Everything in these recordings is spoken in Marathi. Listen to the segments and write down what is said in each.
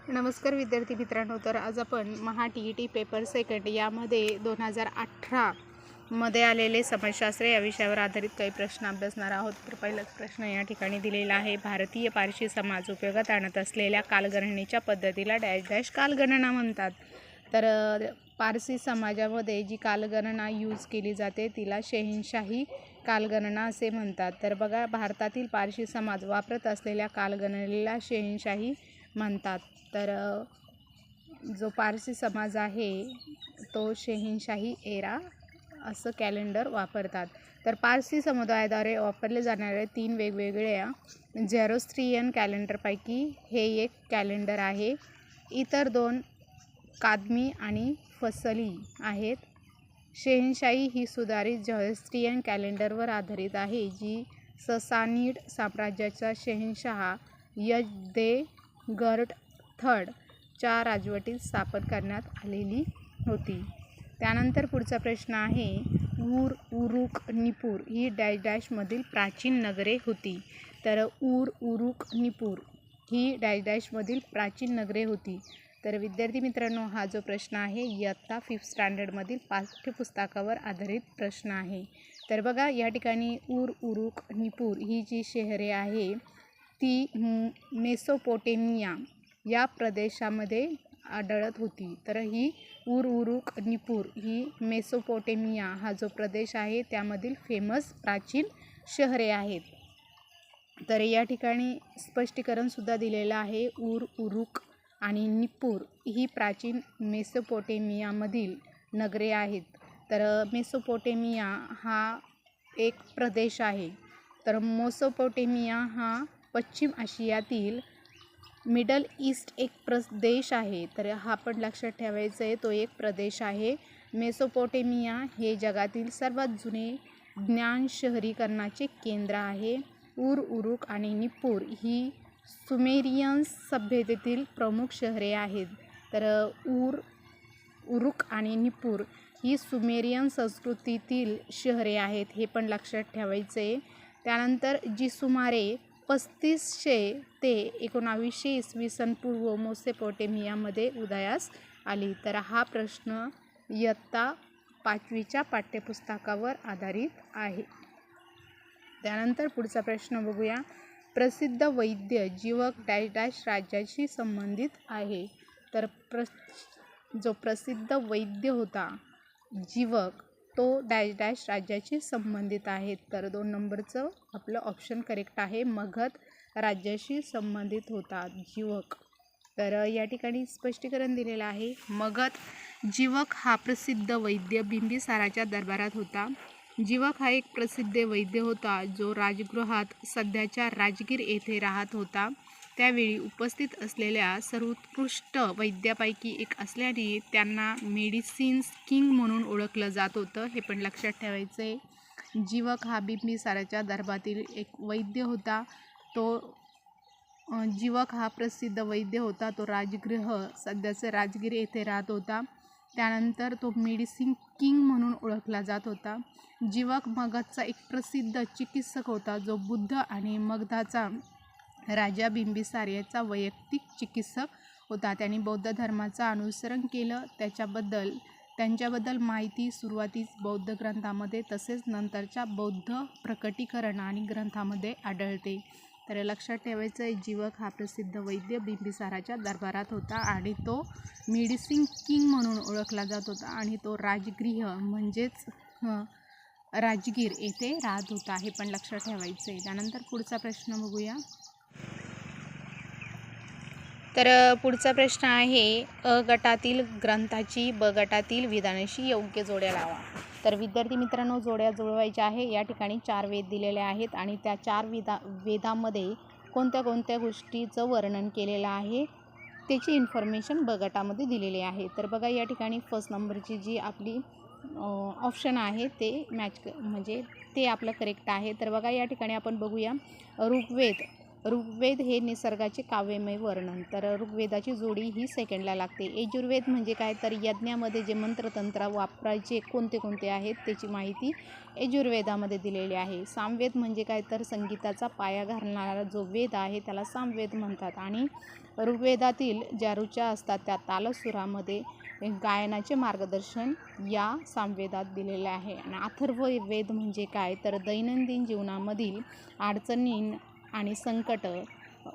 नमस्कार विद्यार्थी मित्रांनो, तर आज आपण महा TET पेपर सेकंड यामध्ये 2018 मध्ये आलेले समाजशास्त्र या विषयावर आधारित काही प्रश्न अभ्यासणार आहोत. तर पहिलाच प्रश्न या ठिकाणी दिलेला आहे. भारतीय पारशी समाज उपयोगात आणत असलेल्या कालगणनेच्या पद्धतीला डॅश डॅश कालगणना म्हणतात. तर पारसी समाजामध्ये जी कालगणना यूज केली जाते तिला शहेनशाही कालगणना असे म्हणतात. तर बघा, भारतातील पारशी समाज वापरत असलेल्या कालगणनेला शहेनशाही म्हणतात. तर जो पारसी समाज आहे तो शहेनशाही एरा असं कॅलेंडर वापरतात. तर पारसी समुदायाद्वारे वापरले जाणारे 3 वेगवेगळ्या झेरोस्ट्रियन कॅलेंडरपैकी हे एक कॅलेंडर आहे. इतर 2 कादमी आणि फसली आहेत. शहेनशाही ही सुधारित झेरोस्ट्रियन कॅलेंडरवर आधारित आहे, जी ससानीड साम्राज्याचा शहेनशाह यजदेगर्ड थर्ड च्या राजवटीत स्थापन करण्यात आलेली होती. त्यानंतर पुढचा प्रश्न आहे. ऊर, उरुक, निपूर ही डॅश डॅशमधील प्राचीन नगरे होती. तर ऊर, उरुक, निपूर ही डॅश डॅशमधील प्राचीन नगरे होती. तर विद्यार्थी मित्रांनो, हा जो प्रश्न आहे इयत्ता 5th स्टँडर्डमधील पाठ्यपुस्तकावर आधारित प्रश्न आहे. तर बघा, या ठिकाणी ऊर, उरुक, निपूर ही जी शहरे आहे ती मेसोपोटेमिया या प्रदेशामध्ये आढळत होती. तर ही ऊर, उरुक, निपूर ही मेसोपोटेमिया हा जो प्रदेश आहे त्यामधील फेमस प्राचीन शहरे आहेत. तर या ठिकाणी स्पष्टीकरणसुद्धा दिलेलं आहे. ऊर, उरुक आणि निपूर ही प्राचीन मेसोपोटेमियामधील नगरे आहेत. तर मेसोपोटेमिया हा एक प्रदेश आहे. तर मेसोपोटेमिया हा पश्चिम आशियातील मिडल ईस्ट एक प्रदेश आहे. तर हा पण लक्षात ठेवायचं आहे, तो एक प्रदेश आहे. मेसोपोटेमिया हे जगातील सर्वात जुने ज्ञान शहरीकरणाचे केंद्र आहे. ऊर, उरुक आणि निपूर ही सुमेरियन सभ्यतेतील प्रमुख शहरे आहेत. तर ऊर, उरुक आणि निपूर ही सुमेरियन संस्कृतीतील शहरे आहेत, हे पण लक्षात ठेवायचं आहे. त्यानंतर जी सुमारे 3500 ते 1900 इसवी सन पूर्व मेसोपोटेमियामध्ये उदयास आली. तर हा प्रश्न इयत्ता 5वीच्या पाठ्यपुस्तकावर आधारित आहे. त्यानंतर पुढचा प्रश्न बघूया. प्रसिद्ध वैद्य जीवक डॅश डॅश राज्याशी संबंधित आहे. तर जो प्रसिद्ध वैद्य होता जीवक तो डॅश डॅश राज्याशी संबंधित आहे. तर 2 नंबरचं आपलं ऑप्शन करेक्ट आहे. मगध राज्याशी संबंधित होता जीवक. तर या ठिकाणी स्पष्टीकरण दिलेलं आहे. मगध जीवक हा प्रसिद्ध वैद्य बिंबिसाराच्या दरबारात होता. जीवक हा एक प्रसिद्ध वैद्य होता जो राजगृहात सध्याच्या राजगीर येथे राहत होता. त्यावेळी उपस्थित असलेल्या सर्वोत्कृष्ट वैद्यापैकी एक असल्याने त्यांना मेडिसिन्स किंग म्हणून ओळखलं जात होतं, हे पण लक्षात ठेवायचं आहे. जीवक हा बिंबिसाराच्या दरबारातील एक वैद्य होता. जीवक हा प्रसिद्ध वैद्य होता. तो राजगृह सध्याचं राजगीर येथे राहत होता. त्यानंतर तो मेडिसिन किंग म्हणून ओळखला जात होता. जीवक मगधचा एक प्रसिद्ध चिकित्सक होता जो बुद्ध आणि मगधाचा राजा बिंबिसार याचा वैयक्तिक चिकित्सक होता. त्यांनी बौद्ध धर्माचं अनुसरण केलं. त्यांच्याबद्दल माहिती सुरुवातीस बौद्ध ग्रंथामध्ये तसेच नंतरच्या बौद्ध प्रकटीकरण आणि ग्रंथामध्ये आढळते. तर लक्षात ठेवायचं आहे, जीवक हा प्रसिद्ध वैद्य बिंबिसाराच्या दरबारात होता आणि तो मेडिसिन किंग म्हणून ओळखला जात होता आणि तो राजगृह म्हणजेच राजगीर येथे राहत होता, हे पण लक्षात ठेवायचं आहे. त्यानंतर पुढचा प्रश्न बघूया. तर पुढचा प्रश्न आहे. अ गटातील ग्रंथाची ब गटातील विधानाशी योग्य जोड्या लावा. तर विद्यार्थी मित्रांनो, जोड्या जुळवायच्या आहे. या ठिकाणी 4 वेद दिलेले आहेत आणि त्या 4 वेदामध्ये कोणत्या कोणत्या गोष्टीचं वर्णन केलेलं आहे त्याची इन्फॉर्मेशन ब गटामध्ये दिलेली आहे. तर बघा, या ठिकाणी फर्स्ट नंबरची जी आपली ऑप्शन आहे ते म्हणजे ते आपलं करेक्ट आहे. तर बघा, या ठिकाणी आपण बघूया. ऋग्वेद हे निसर्गाचे काव्यमय वर्णन. तर ऋग्वेदाची जोडी ही सेकंडला लागते. यजुर्वेद म्हणजे काय, तर यज्ञामध्ये जे मंत्रतंत्र वापरायचे कोणते कोणते आहेत त्याची माहिती यजुर्वेदामध्ये दिलेली आहे. सामवेद म्हणजे काय, तर संगीताचा पाया घालणारा जो वेद आहे त्याला सामवेद म्हणतात. आणि ऋग्वेदातील ज्या ऋचा असतात त्या तालसुरामध्ये गायनाचे मार्गदर्शन या सामवेदात दिलेले आहे. आणि अथर्ववेद म्हणजे काय, तर दैनंदिन जीवनामधील अडचणी आणि संकट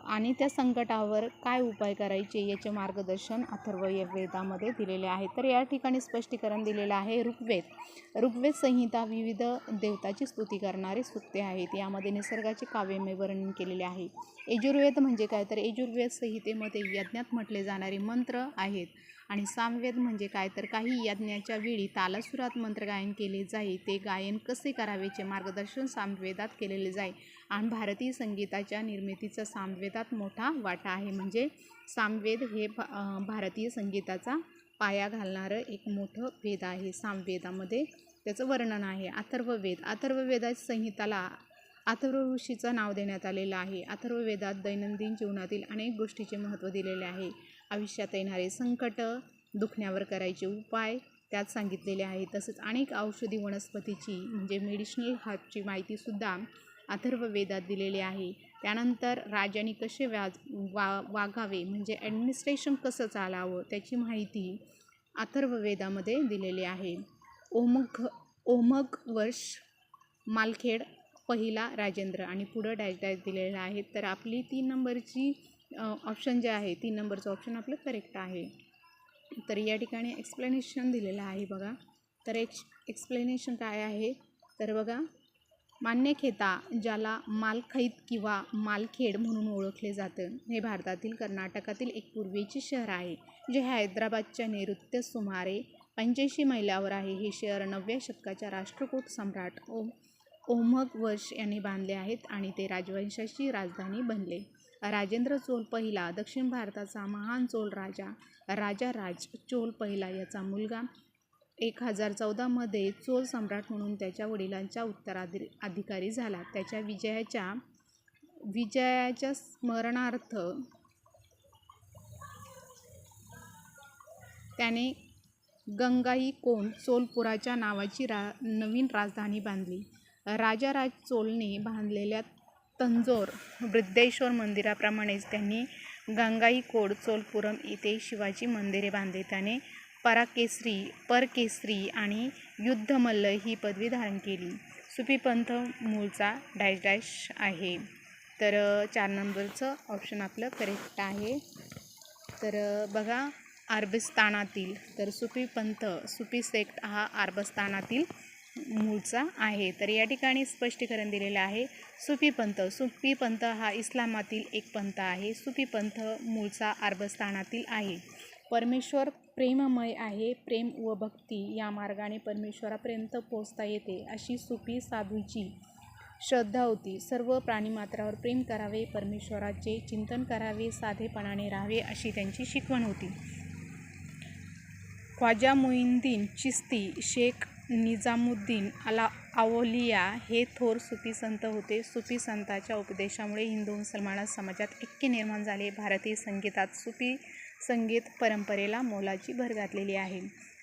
आणि त्या संकटावर काय उपाय करायचे याचे मार्गदर्शन अथर्ववेदामध्ये दिलेले आहे. तर या ठिकाणी स्पष्टीकरण दिलेलं आहे. ऋग्वेद संहिता विविध देवताची स्तुती करणारे सूक्ते आहेत. यामध्ये निसर्गाचे काव्यमय वर्णन केलेले आहे. यजुर्वेद म्हणजे काय, तर यजुर्वेद संहितेमध्ये यज्ञात म्हटले जाणारे मंत्र आहेत. आणि सामवेद म्हणजे काय, तर काही यज्ञाच्या वेळी तालासुरात मंत्र गायन केले जाई, ते गायन कसे करावेचे मार्गदर्शन सामवेदात केलेले जाई. आणि भारतीय संगीताच्या निर्मितीचा सामवेदात मोठा वाटा आहे. म्हणजे सामवेद हे भारतीय संगीताचा पाया घालणारं एक मोठं वेद आहे. सामवेदामध्ये त्याचं वर्णन आहे. अथर्ववेदाच्या संहिताला अथर्व ऋषीचं नाव देण्यात आलेलं आहे. अथर्ववेदात दैनंदिन जीवनातील अनेक गोष्टीचे महत्त्व दिलेले आहे. आयुष्यात येणारे संकट, दुखण्यावर करायचे उपाय त्यात सांगितलेले आहे. तसेच अनेक औषधी वनस्पतीची म्हणजे मेडिसिनल हर्बची माहितीसुद्धा अथर्ववेदात दिलेली आहे. त्यानंतर राजाने कसे वागावे म्हणजे ॲडमिनिस्ट्रेशन कसं चालावं त्याची माहिती अथर्ववेदामध्ये दिलेली आहे. ओमघ वर्ष मालखेड पहिला राजेंद्र आणि पुढं डॅश डॅश दिलेलं आहे. तर आपली 3 नंबरची ऑप्शन जे आहे 3 नंबरचं ऑप्शन आपलं करेक्ट आहे. तर या ठिकाणी एक्सप्लेनेशन दिलेलं आहे बघा. तर एक्सप्लेनेशन काय आहे, तर बघा, मान्यखेता ज्याला मालखैत किंवा मालखेड म्हणून ओळखले जातं, हे भारतातील कर्नाटकातील एक पूर्वेचे शहर आहे, जे हैदराबादच्या नैऋत्य सुमारे 85 मैलावर आहे. हे शहर 9व्या शतकाच्या राष्ट्रकूट सम्राट ओमघ वर्ष यांनी बांधले आहेत आणि ते राजवंशाची राजधानी बनले. राजेंद्र चोल पहिला दक्षिण भारताचा महान चोल राजा राज चोल पहिला याचा मुलगा 1014 मध्ये चोल सम्राट म्हणून त्याच्या वडिलांच्या उत्तराधिकारी झाला. त्याच्या विजयाच्या स्मरणार्थ त्याने गंगाईकोंड चोलपुराच्या नावाची नवीन राजधानी बांधली. राजा राज चोलने बांधलेल्या तंजोर बृद्धेश्वर मंदिराप्रमाणेच त्यांनी गंगाईकोंड चोलपुरम येथे शिवाची मंदिरे बांधली. त्याने परकेसरी आणि युद्धमल्ल ही पदवी धारण केली. सुफी पंथ मूळचा डॅश डॅश आहे. तर 4 नंबरचं ऑप्शन आपलं करेक्ट आहे. तर बघा, अरबस्तानातील, तर सुफी सेक्ट हा अरबस्तानातील मूळचा आहे. तर या ठिकाणी स्पष्टीकरण दिलेलं आहे. सुफी पंथ हा इस्लामातील एक पंथ आहे. सुफी पंथ मूळचा अरबस्तानातील आहे. परमेश्वर प्रेममय आहे. प्रेम व भक्ती या मार्गाने परमेश्वरापर्यंत पोहोचता येते अशी सुफी साधूची श्रद्धा होती. सर्व प्राणीमात्रावर प्रेम करावे, परमेश्वराचे चिंतन करावे, साधेपणाने राहावे अशी त्यांची शिकवण होती. ख्वाजा मुइनुद्दीन चिश्ती, शेख निजामुद्दीन औलिया हे थोर सुफी संत होते. सुफी संतांच्या उपदेशामुळे हिंदू मुसलमान समाजात ऐक्य निर्माण झाले. भारतीय संगीतात सुफी संगीत परंपरेला मोलाची भर घातलेली आहे.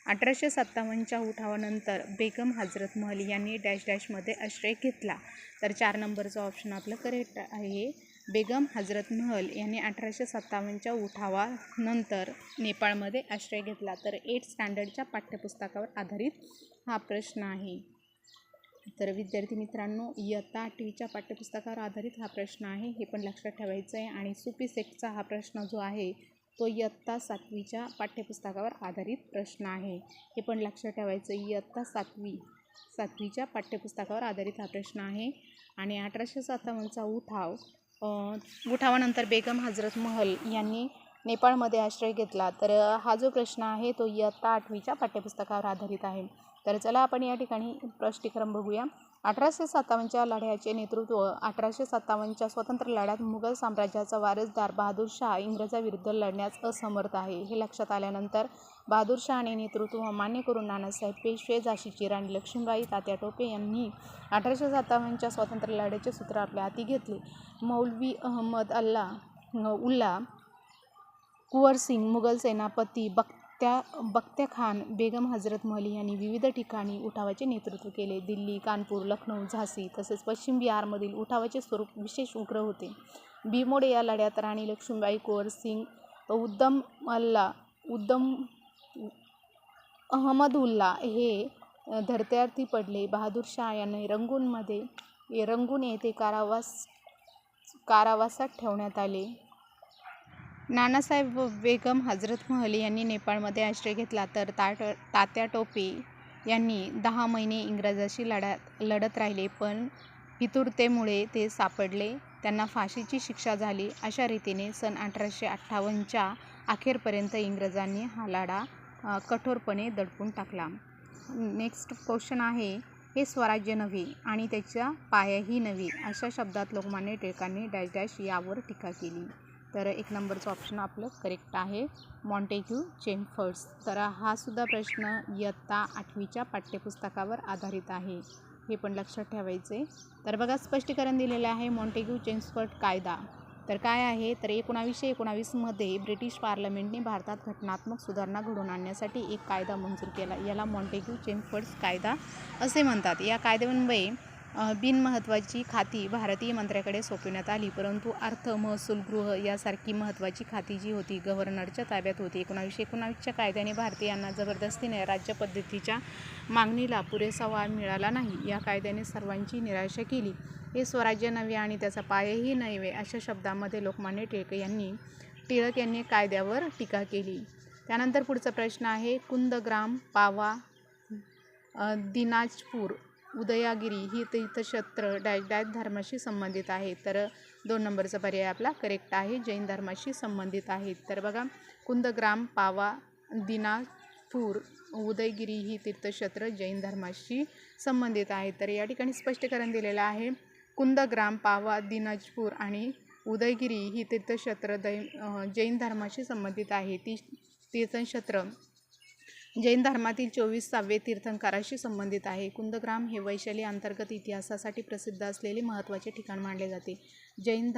1857च्या उठावानंतर बेगम हजरत महल यांनी डॅश डॅशमध्ये आश्रय घेतला. तर 4 नंबरचं ऑप्शन आपलं करेक्ट आहे. बेगम हजरत महल यांनी 1857च्या उठावानंतर नेपाळमध्ये आश्रय घेतला. तर 8th स्टँडर्डच्या पाठ्यपुस्तकावर आधारित हा प्रश्न आहे. तर विद्यार्थी मित्रांनो, इयत्ता 8वीच्या पाठ्यपुस्तकावर आधारित हा प्रश्न आहे, हे पण लक्षात ठेवायचं आहे. आणि सुफी सेक्टचा हा प्रश्न जो आहे तो इयत्ता 7वीच्या पाठ्यपुस्तकावर आधारित प्रश्न आहे, हे पण लक्षात ठेवायचं. इयत्ता 7वीच्या पाठ्यपुस्तकावर आधारित हा प्रश्न आहे. आणि 1857चा उठावानंतर बेगम हजरत महल यांनी नेपाळमध्ये आश्रय घेतला. तर हा जो प्रश्न आहे तो इयत्ता 8वीच्या पाठ्यपुस्तकावर आधारित आहे. तर चला आपण या ठिकाणी स्पष्टीकरण बघूया. 1857च्या लढ्याचे नेतृत्व 1857च्या स्वातंत्र्य लढ्यात मुघल साम्राज्याचा वारसदार बहादूर शाह इंग्रजाविरुद्ध लढण्यास असमर्थ आहे हे लक्षात आल्यानंतर बहादूर शहाने नेतृत्व मान्य करून नानासाहेब पेशवे, झाशीची राणी लक्ष्मीबाई, तात्या टोपे यांनी 1857च्या स्वातंत्र्य लढ्याचे सूत्र आपल्या हाती घेतले. मौलवी अहमद उल्ला कुंवरसिंग, मुघल सेनापती बख्त्या खान, बेगम हजरत महल यांनी विविध ठिकाणी उठावाचे नेतृत्व केले. दिल्ली, कानपूर, लखनौ, झाशी तसेच पश्चिम बिहारमधील उठावाचे स्वरूप विशेष उग्र होते. भीमोड या लढ्यात राणी लक्ष्मीबाई कुंवर सिंग, उद्दम अहमदुल्ला हे धरत्यार्थी पडले. बहादूर शाह यांना रंगून येथे कारावासात ठेवण्यात आले. नानासाहेब बेगम हजरत महल यांनी नेपाळमध्ये आश्रय घेतला, तर तात्या टोपे यांनी 10 महिने इंग्रजांशी लढत राहिले, पण फितुरतेमुळे ते सापडले. त्यांना फाशीची शिक्षा झाली. अशा रीतीने सन 1858च्या अखेरपर्यंत इंग्रजांनी हा लढा कठोरपणे दडपून टाकला. नेक्स्ट क्वेश्चन आहे, हे स्वराज्य नव्हे आणि त्याचा पायाही नव्हे अशा शब्दात लोकमान्य टिळकांनी डॅश डॅश यावर टीका केली. तर 1 नंबरचं ऑप्शन आपलं करेक्ट आहे, मॉन्टेग्यू चेम्फर्स. तर हा सुद्धा प्रश्न इयत्ता 8वीच्या पाठ्यपुस्तकावर आधारित आहे, हे पण लक्षात ठेवायचे. तर बघा, स्पष्टीकरण दिलेलं आहे मॉन्टेग्यू चेम्फर्स कायदा. तर काय आहे, तर 1919 मध्ये ब्रिटिश पार्लमेंटने भारतात घटनात्मक सुधारणा घडवून आणण्यासाठी एक कायदा मंजूर केला. याला मॉन्टेग्यू चेम्फर्स कायदा असे म्हणतात. या कायद्यान्वये बिनमहत्त्वाची खाती भारतीय मंत्र्याकडे सोपविण्यात आली, परंतु अर्थ, महसूल, गृह यासारखी महत्त्वाची खाती जी होती गव्हर्नरच्या ताब्यात होती. 1919च्या कायद्याने भारतीयांना जबरदस्तीने राज्यपद्धतीच्या मागणीला पुरेसा वाव मिळाला नाही. या कायद्याने सर्वांची निराशा केली. हे स्वराज्य नव्हे आणि त्याचा पायही नव्हे अशा शब्दांमध्ये लोकमान्य टिळक यांनी कायद्यावर टीका केली. त्यानंतर पुढचा प्रश्न आहे, कुंदग्राम, पावा, दिनाजपूर, उदयगिरी ही तीर्थक्षेत्र डॅश डॅश धर्माशी संबंधित आहेत. तर 2 नंबरचा पर्याय आपला करेक्ट आहे, जैन धर्माशी संबंधित आहेत. तर बघा, कुंदग्राम, पावा, दिनाजपूर, उदयगिरी ही तीर्थक्षेत्र जैन धर्माशी संबंधित आहेत. तर या ठिकाणी स्पष्टीकरण दिलेलं आहे, कुंदग्राम, पावा, दिनाजपूर आणि उदयगिरी ही तीर्थक्षेत्र जैन धर्माशी संबंधित आहे. ती तीर्थक्षेत्र जैन धर्मातील 24व्या तीर्थंकराशी संबंधित आहे. कुंदग्राम हे वैशाली अंतर्गत इतिहासासाठी प्रसिद्ध असलेले महत्त्वाचे ठिकाण मानले जाते. जैन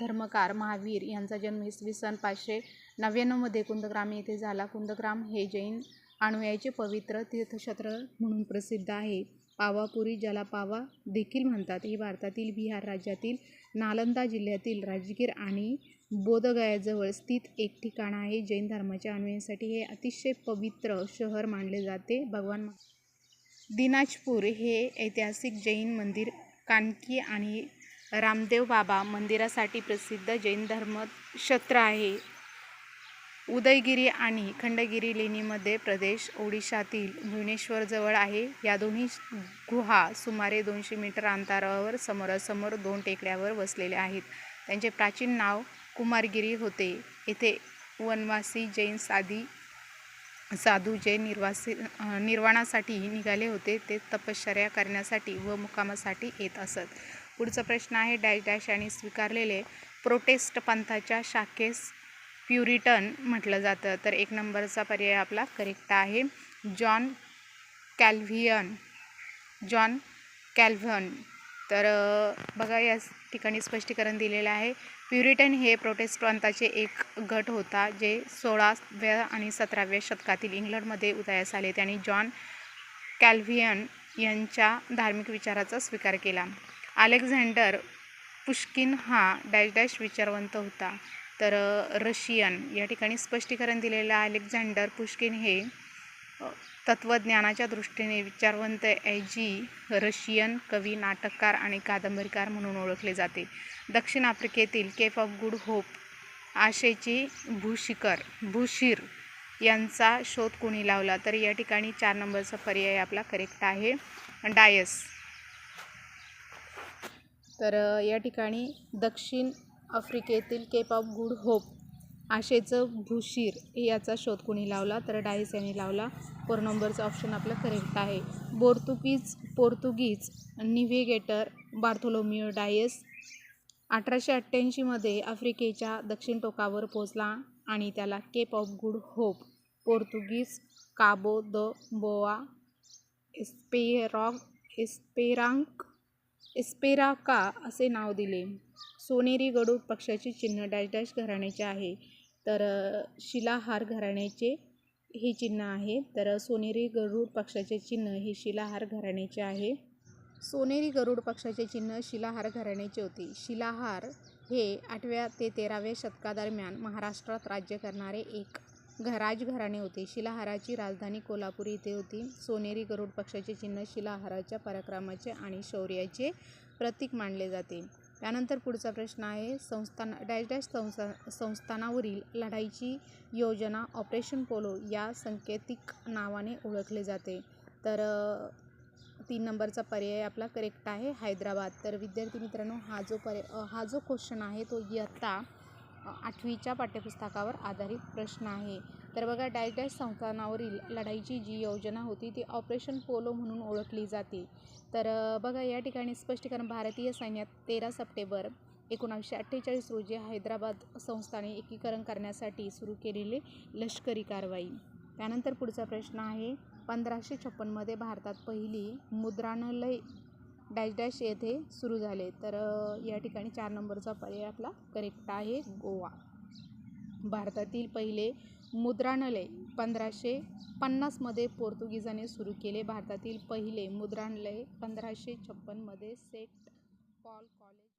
धर्मकार महावीर यांचा जन्म इसवी सन 599 मध्ये कुंदग्राम येथे झाला. कुंदग्राम हे जैन अनुयायीचे पवित्र तीर्थक्षेत्र म्हणून प्रसिद्ध आहे. पावापुरी, ज्याला पावा देखील म्हणतात, हे भारतातील बिहार राज्यातील नालंदा जिल्ह्यातील राजगीर आणि बोधगयाजवळ स्थित एक ठिकाण आहे. जैन धर्माच्या अनुयायांसाठी हे अतिशय पवित्र शहर मानले जाते. भगवान दिनाजपूर हे ऐतिहासिक जैन मंदिर, कानकी आणि रामदेव बाबा मंदिरासाठी प्रसिद्ध जैन धर्मक्षेत्र आहे. उदयगिरी आणि खंडगिरी लेणी मध्य प्रदेश, ओडिशातील भुवनेश्वरजवळ आहे. या दोन्ही गुहा सुमारे 200 मीटर अंतरावर समोरासमोर 2 टेकड्यांवर वसलेल्या आहेत. त्यांचे प्राचीन नाव कुमारगिरी होते. येथे वनवासी जैन साधू जे निर्वाणासाठी निघाले होते, ते तपश्चर्या करण्यासाठी व मुक्कामासाठी येत असत. पुढचा प्रश्न आहे, डॅश डॅश यांनी स्वीकारलेले प्रोटेस्ट पंथाच्या शाखेस प्युरिटन म्हटलं जातं. तर 1 नंबरचा पर्याय आपला करेक्ट आहे, जॉन कॅल्व्हन. तर बघा, या ठिकाणी स्पष्टीकरण दिलेलं आहे. प्युरिटन हे प्रोटेस्ट पंथाचे एक गट होता, जे 16व्या आणि 17व्या शतकातील इंग्लंडमध्ये उदयास आले. त्यांनी जॉन कॅल्व्हिन यांच्या धार्मिक विचाराचा स्वीकार केला. अलेक्झांडर पुश्किन हा डॅश डॅश विचारवंत होता. तर रशियन. या ठिकाणी स्पष्टीकरण दिलेलं आहे, अलेक्झांडर पुश्किन हे तत्त्वज्ञानाच्या दृष्टीने विचारवंत ऐजी रशियन कवी, नाटककार आणि कादंबरीकार म्हणून ओळखले जाते. दक्षिण आफ्रिकेतील केप ऑफ गुड होप आशेची भूशीर यांचा शोध कोणी लावला? तर या ठिकाणी 4 नंबरचा पर्याय आपला करेक्ट आहे, डायस. तर या ठिकाणी दक्षिण आफ्रिकेतील केप ऑफ गुड होप आशेचं भूशीर याचा शोध कोणी लावला? तर डायस यांनी लावला. 4 नंबरचा ऑप्शन आपलं करेक्ट आहे. पोर्तुगीज निव्हेगेटर बार्थोलोम्यू डायस 1888 मध्ये आफ्रिकेच्या दक्षिण टोकावर पोहोचला आणि त्याला Cape of good hope, Portuguese Cabo the बोआ एस्पेराका असे नाव दिले. सोनेरी गरुड पक्षाचे चिन्ह डॅश डॅश घराण्याचे आहे. तर शिलाहार घराण्याचे हे चिन्ह आहे. तर सोनेरी गरुड पक्षाचे चिन्ह हे शिलाहार घराण्याचे आहे. सोनेरी गरुड पक्षाचे चिन्ह शिलाहार घराण्याचे होते. शिलाहार हे 8व्या ते 13व्या शतकादरम्यान महाराष्ट्रात राज्य करणारे एक राजघराणे होते. शिलाहाराची राजधानी कोल्हापूर येथे होती. सोनेरी गरुड पक्षाचे चिन्ह शिलाहाराच्या पराक्रमाचे आणि शौर्याचे प्रतीक मानले जाते. त्यानंतर पुढचा प्रश्न आहे, संस्थानावरील लढाईची योजना ऑपरेशन पोलो या सांकेतिक नावाने ओळखले जाते. तर 3 नंबरचा पर्याय आपला करेक्ट आहे, हैदराबाद. तर विद्यार्थी मित्रांनो, हा जो क्वेश्चन आहे तो इयत्ता 8वीच्या पाठ्यपुस्तकावर आधारित प्रश्न आहे. तर बघा, डॅश संस्थानावरील लढाईची जी योजना होती ती ऑपरेशन पोलो म्हणून ओळखली जाते. तर बघा, या ठिकाणी स्पष्टीकरण, भारतीय सैन्यात 13 सप्टेंबर 1948 रोजी हैदराबाद संस्थाने एकीकरण करण्यासाठी सुरू केलेली लष्करी कारवाई. त्यानंतर पुढचा प्रश्न आहे, 1556 भारतात पहिली मुद्रणालय डॅश येथे सुरू झाले. तर या ठिकाणी 4 नंबरचा पर्याय आपला करेक्ट आहे, गोवा. भारतातील पहिले मुद्रणालय 1550 पोर्तुगीजांनी सुरू केले. भारतातील पहिले मुद्रणालय 1556 सेंट पॉल कॉलेज